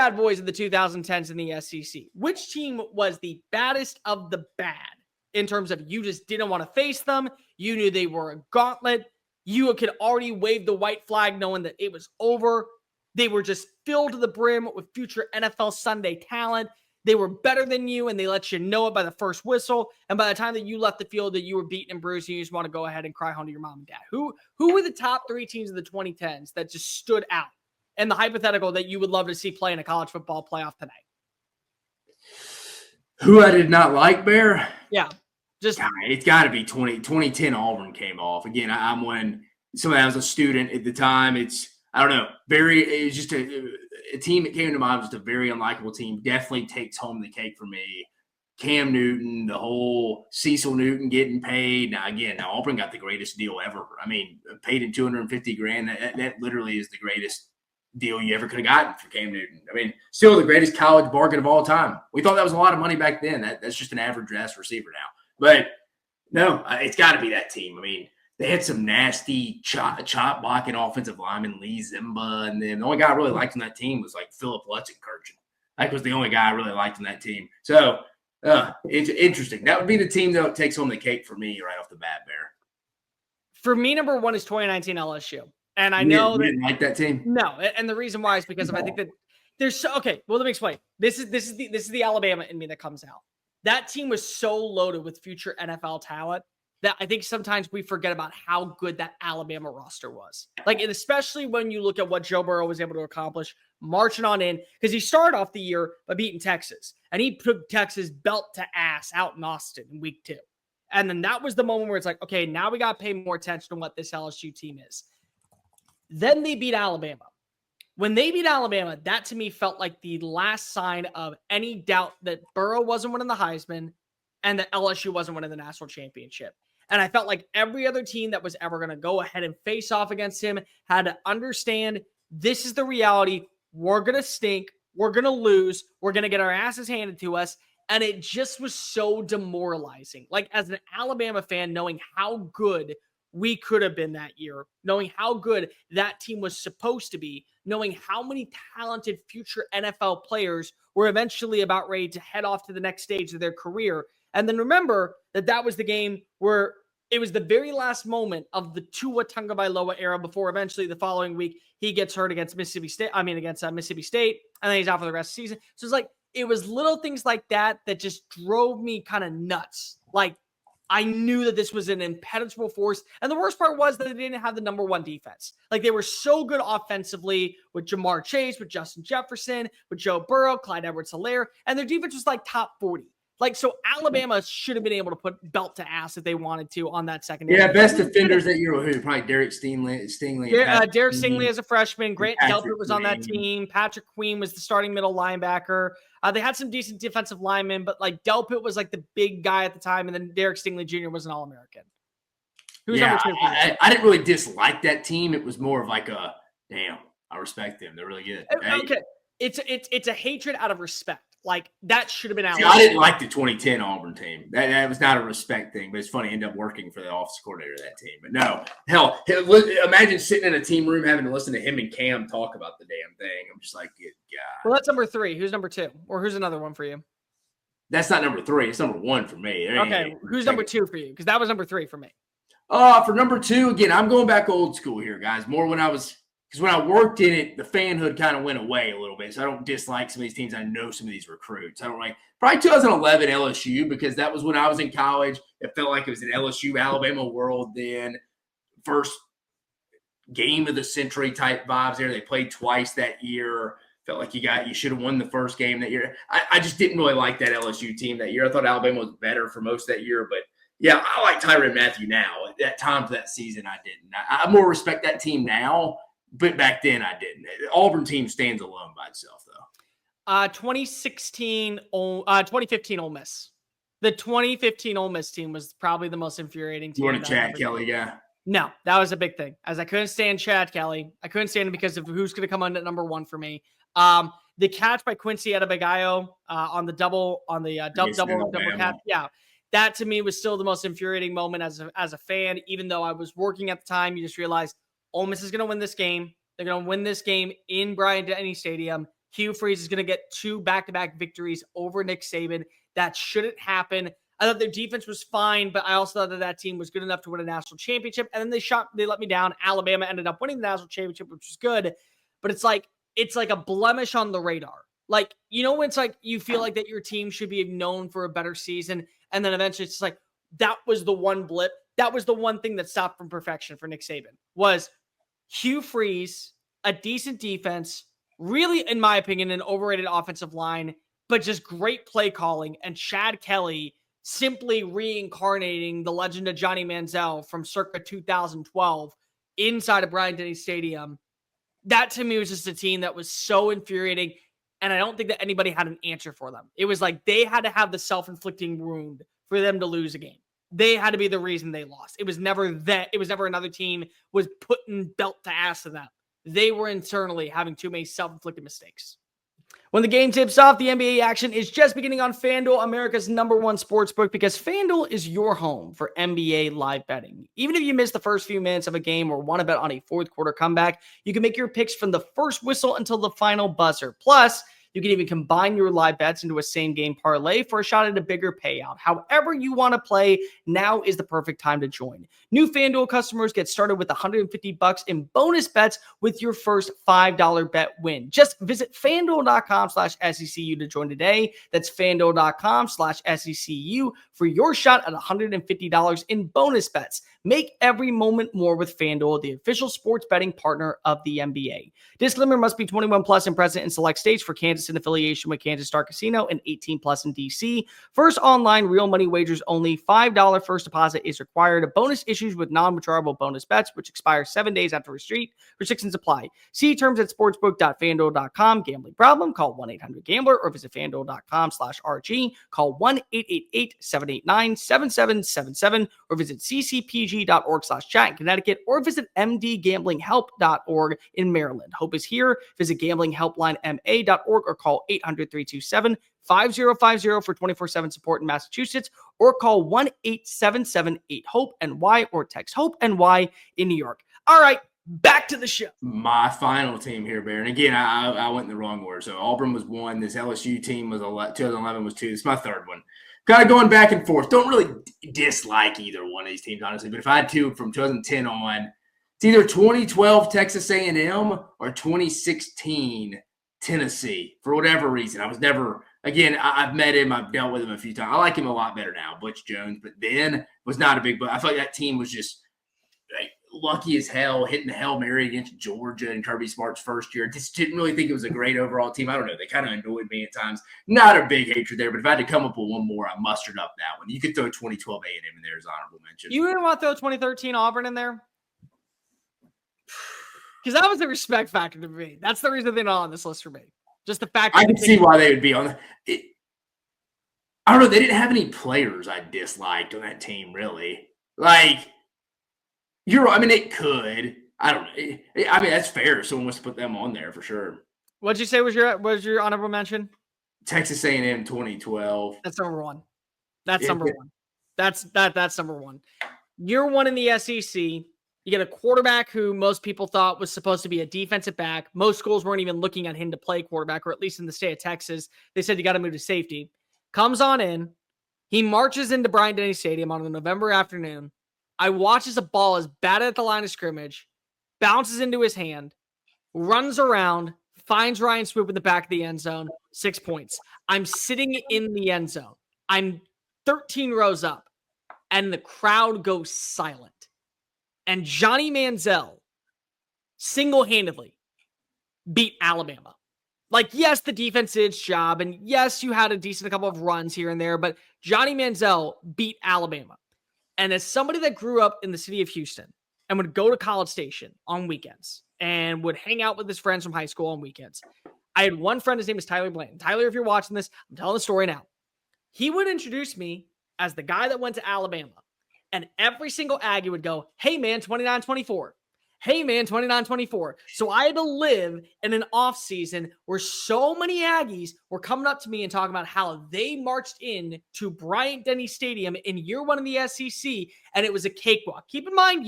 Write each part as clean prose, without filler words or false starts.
bad boys in the 2010s in the SEC. Which team was the baddest of the bad in terms of you just didn't want to face them? You knew they were a gauntlet. You could already wave the white flag knowing that it was over. They were just filled to the brim with future NFL Sunday talent. They were better than you, and they let you know it by the first whistle. And by the time that you left the field, that you were beaten and bruised, and you just want to go ahead and cry home to your mom and dad. Who were the top 3 teams of the 2010s that just stood out? And the hypothetical that you would love to see play in a college football playoff tonight? Who I did not like, Bear? Yeah. It's got to be 2010 Auburn came off. Again, I'm when somebody was a student at the time. I don't know. It was just a team that came to mind, just a very unlikable team. Definitely takes home the cake for me. Cam Newton, the whole Cecil Newton getting paid. Now Auburn got the greatest deal ever. I mean, paid him $250,000. That literally is the greatest deal you ever could have gotten for Cam Newton. I mean, still the greatest college bargain of all time. We thought that was a lot of money back then. That's just an average ass receiver now. But no, it's got to be that team. I mean, they had some nasty chop blocking offensive lineman, Lee Zimba, and then the only guy I really liked on that team was like Philip Lutzenkirchen. That was the only guy I really liked on that team. So it's interesting. That would be the team that takes home the cake for me right off the bat, Bear. For me, number 1 is 2019 LSU. And I know you didn't like that team. No, and the reason why is because I think that there's okay. Well, let me explain. This is the Alabama in me that comes out. That team was so loaded with future NFL talent that I think sometimes we forget about how good that Alabama roster was. Like, and especially when you look at what Joe Burrow was able to accomplish marching on in, because he started off the year by beating Texas, and he took Texas belt to ass out in Austin in week 2. And then that was the moment where it's like, okay, now we got to pay more attention to what this LSU team is. Then they beat Alabama. When they beat Alabama, that to me felt like the last sign of any doubt that Burrow wasn't winning the Heisman and that LSU wasn't winning the national championship. And I felt like every other team that was ever going to go ahead and face off against him had to understand this is the reality. We're going to stink. We're going to lose. We're going to get our asses handed to us. And it just was so demoralizing. Like, as an Alabama fan, knowing how good we could have been that year, knowing how good that team was supposed to be, knowing how many talented future NFL players were eventually about ready to head off to the next stage of their career. And then remember that was the game where it was the very last moment of the Tua Tagovailoa era before eventually the following week he gets hurt against Mississippi State, and then he's out for the rest of the season. So it's like, it was little things like that just drove me kind of nuts. Like, I knew that this was an impenetrable force. And the worst part was that they didn't have the number 1 defense. Like, they were so good offensively with Jamar Chase, with Justin Jefferson, with Joe Burrow, Clyde Edwards-Helaire, and their defense was like top 40. Like, so Alabama should have been able to put belt to ass if they wanted to on that secondary. Yeah, best defenders that year were who? Probably Derek Stingley. Yeah, Derek Stingley as a freshman. Grant Delpit was on that team. Patrick Queen was the starting middle linebacker. They had some decent defensive linemen, but like Delpit was like the big guy at the time, and then Derek Stingley Jr. was an All-American. Who's number 2? I didn't really dislike that team. It was more of like a, damn, I respect them. They're really good. Okay, it's a hatred out of respect. Like, that should have been out. I didn't like the 2010 Auburn team. That was not a respect thing, but it's funny. I ended up working for the office coordinator of that team. But no, hell, imagine sitting in a team room having to listen to him and Cam talk about the damn thing. I'm just like, good God. Well, that's number 3. Who's number 2? Or who's another one for you? That's not number 3. It's number 1 for me. Okay, who's number 2 for you? Because that was number 3 for me. For number 2, again, I'm going back old school here, guys. More because when I worked in it, the fanhood kind of went away a little bit. So I don't dislike some of these teams. I know some of these recruits. I don't like probably 2011 LSU, because that was when I was in college. It felt like it was an LSU Alabama world then. First game of the century type vibes there. They played twice that year. Felt like you should have won the first game that year. I just didn't really like that LSU team that year. I thought Alabama was better for most of that year, but yeah, I like Tyrann Mathieu now. At that time for that season, I didn't. I more respect that team now. But back then, I didn't. The Auburn team stands alone by itself, though. 2015 Ole Miss. The 2015 Ole Miss team was probably the most infuriating team. You weren't a Chad Kelly guy? No, that was a big thing. As I couldn't stand Chad Kelly. I couldn't stand him because of who's going to come on at number 1 for me. The catch by Quincy Adebayo on the double catch. Yeah. That to me was still the most infuriating moment as a fan, even though I was working at the time. You just realized Ole Miss is going to win this game. They're going to win this game in Bryant-Denny Stadium. Hugh Freeze is going to get 2 back-to-back victories over Nick Saban. That shouldn't happen. I thought their defense was fine, but I also thought that team was good enough to win a national championship. And then they let me down. Alabama ended up winning the national championship, which was good. But it's like a blemish on the radar. Like, when it's like you feel like that your team should be known for a better season, and then eventually it's like that was the one blip. That was the one thing that stopped from perfection for Nick Saban was Hugh Freeze, a decent defense, really, in my opinion, an overrated offensive line, but just great play calling, and Chad Kelly simply reincarnating the legend of Johnny Manziel from circa 2012 inside of Bryant-Denny Stadium. That to me was just a team that was so infuriating, and I don't think that anybody had an answer for them. It was like they had to have the self-inflicting wound for them to lose a game. They had to be the reason they lost. It was never that. It was never another team was putting belt to ass to them. They were internally having too many self-inflicted mistakes. When the game tips off, the NBA action is just beginning on FanDuel, America's #1 sportsbook, because FanDuel is your home for NBA live betting. Even if you miss the first few minutes of a game or want to bet on a fourth quarter comeback, you can make your picks from the first whistle until the final buzzer. Plus, you can even combine your live bets into a same-game parlay for a shot at a bigger payout. However you want to play, now is the perfect time to join. New FanDuel customers get started with $150 in bonus bets with your first $5 bet win. Just visit FanDuel.com/SECU to join today. That's FanDuel.com/SECU for your shot at $150 in bonus bets. Make every moment more with FanDuel, the official sports betting partner of the NBA. Disclaimer: must be 21 plus and present in select states. For Kansas in affiliation with Kansas Star Casino, and 18 plus in DC. First online real money wagers only. $5 first deposit is required. A bonus issues with non-withdrawable bonus bets, which expire 7 days after receipt. Restrictions apply. See terms at sportsbook.fanduel.com. Gambling problem? Call 1-800-GAMBLER or visit fanduel.com/RG. Call 1-888-789-7777 or visit ccpg.org/chat in Connecticut or visit mdgamblinghelp.org in Maryland. Hope is here. Visit gamblinghelplinema.org or call 800-327-5050 for 24/7 support in Massachusetts, or call 1-877-8-HOPE-NY or text HOPE-NY in New York. All right, back to the show. My final team here, Bear. And again, I went in the wrong order. So Auburn was 1. This LSU team was 2011 was 2. This is my third one. Kind of going back and forth. Don't really dislike either one of these teams, honestly. But if I had two from 2010 on, it's either 2012 Texas A&M or 2016 Tennessee. For whatever reason, I was never – again, I've met him. I've dealt with him a few times. I like him a lot better now, Butch Jones. But then was not a big – but I felt like that team was just like lucky as hell, hitting the Hail Mary against Georgia in Kirby Smart's first year. Just didn't really think it was a great overall team. I don't know. They kind of annoyed me at times. Not a big hatred there, but if I had to come up with one more, I mustered up that one. You could throw 2012 A&M in there as honorable mention. You didn't want to throw 2013 Auburn in there? Because that was the respect factor to me. That's the reason they're not on this list for me. Just the fact that I can see why they would be on it. I don't know. They didn't have any players I disliked on that team, really. Like, I mean, it could. I don't know. I mean, that's fair. If someone wants to put them on there for sure. What'd you say was your honorable mention? Texas A&M 2012. That's number one. That's number one. That's number one. Year one in the SEC. You get a quarterback who most people thought was supposed to be a defensive back. Most schools weren't even looking at him to play quarterback, or at least in the state of Texas. They said you got to move to safety. Comes on in. He marches into Bryant-Denny Stadium on a November afternoon. I watch as a ball is batted at the line of scrimmage, bounces into his hand, runs around, finds Ryan Swoop in the back of the end zone, 6 points. I'm sitting in the end zone. I'm 13 rows up, and the crowd goes silent. And Johnny Manziel single-handedly beat Alabama. Like, yes, the defense did its job, and yes, you had a couple of runs here and there, but Johnny Manziel beat Alabama. And as somebody that grew up in the city of Houston and would go to College Station on weekends and would hang out with his friends from high school on weekends, I had one friend, his name is Tyler Blanton. Tyler, if you're watching this, I'm telling the story now. He would introduce me as the guy that went to Alabama. And every single Aggie would go, hey, man, 29-24. Hey, man, 29-24. So I had to live in an off season where so many Aggies were coming up to me and talking about how they marched in to Bryant-Denny Stadium in year one in the SEC, and it was a cakewalk. Keep in mind,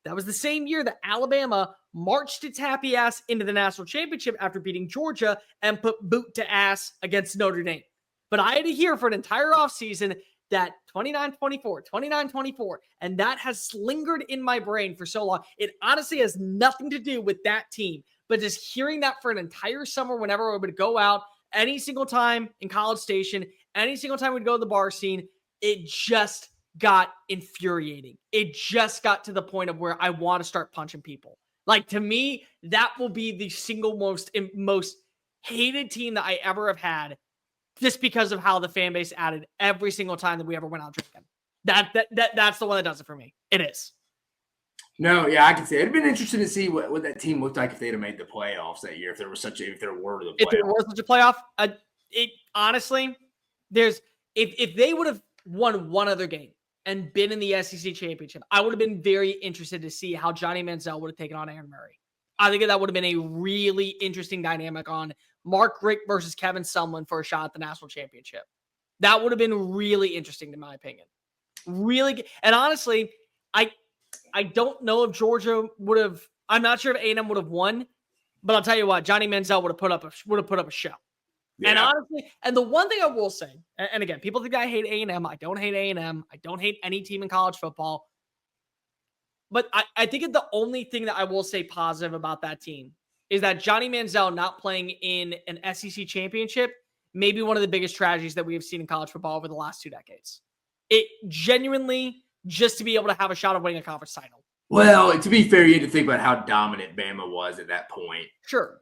that was the same year that Alabama marched its happy ass into the national championship after beating Georgia and put boot to ass against Notre Dame. But I had to hear for an entire offseason that 29-24, 29-24, and that has lingered in my brain for so long. It honestly has nothing to do with that team, but just hearing that for an entire summer whenever we would go out, any single time in College Station, any single time we'd go to the bar scene, it just got infuriating. It just got to the point of where I want to start punching people. Like, to me, that will be the single most hated team that I ever have had, just because of how the fan base added every single time that we ever went out drinking. That's the one that does it for me. It is. No, yeah, I can see it. It'd been interesting to see what that team looked like if they'd have made the playoffs that year. If there were the playoffs. If there was such a playoff, honestly, if they would have won one other game and been in the SEC championship, I would have been very interested to see how Johnny Manziel would have taken on Aaron Murray. I think that would have been a really interesting dynamic on Mark Richt versus Kevin Sumlin for a shot at the national championship. That would have been really interesting, in my opinion. Really, and honestly, I don't know if Georgia would have. I'm not sure if A&M would have won, but I'll tell you what, Johnny Manziel would have put up a show. Yeah. And honestly, and the one thing I will say, and again, people think I hate A&M. I don't hate A&M. I don't hate any team in college football. But I think the only thing that I will say positive about that team is that Johnny Manziel not playing in an SEC championship may be one of the biggest tragedies that we have seen in college football over the last 2 decades. It genuinely, just to be able to have a shot of winning a conference title. Well, to be fair, you had to think about how dominant Bama was at that point. Sure.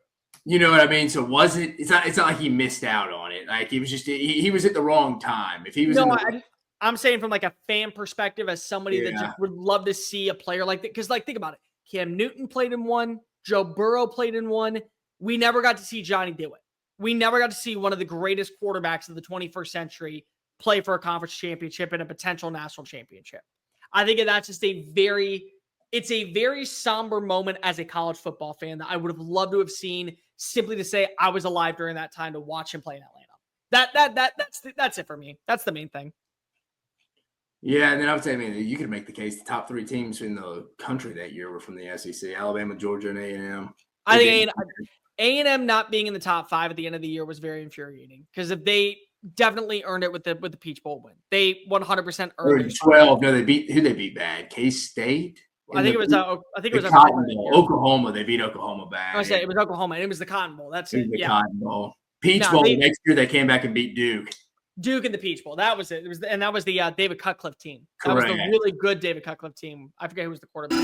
You know what I mean? So it's not like he missed out on it. Like, he was just he was at the wrong time. If he was I'm saying from like a fan perspective, as somebody that just would love to see a player like that. Because, like, think about it. Cam Newton played in one. Joe Burrow played in one. We never got to see Johnny do it. We never got to see one of the greatest quarterbacks of the 21st century play for a conference championship and a potential national championship. I think that's just it's a very somber moment as a college football fan that I would have loved to have seen, simply to say I was alive during that time to watch him play in Atlanta. That's it for me. That's the main thing. Yeah, and then I would say, you could make the case the top 3 teams in the country that year were from the SEC: Alabama, Georgia, and A&M. I think A&M not being in the top 5 at the end of the year was very infuriating, because if they definitely earned it with the Peach Bowl win, they 100% earned it. 12. No, they beat bad. K-State. I think it was Cotton Bowl. Oklahoma. They beat Oklahoma bad. I say it was Oklahoma, and it was the Cotton Bowl. That's it. The Cotton Bowl. Peach Bowl. Next year they came back and beat Duke. Duke in the Peach Bowl. That was it. That was the David Cutcliffe team. That Correct. was the really good David Cutcliffe team. I forget who was the quarterback.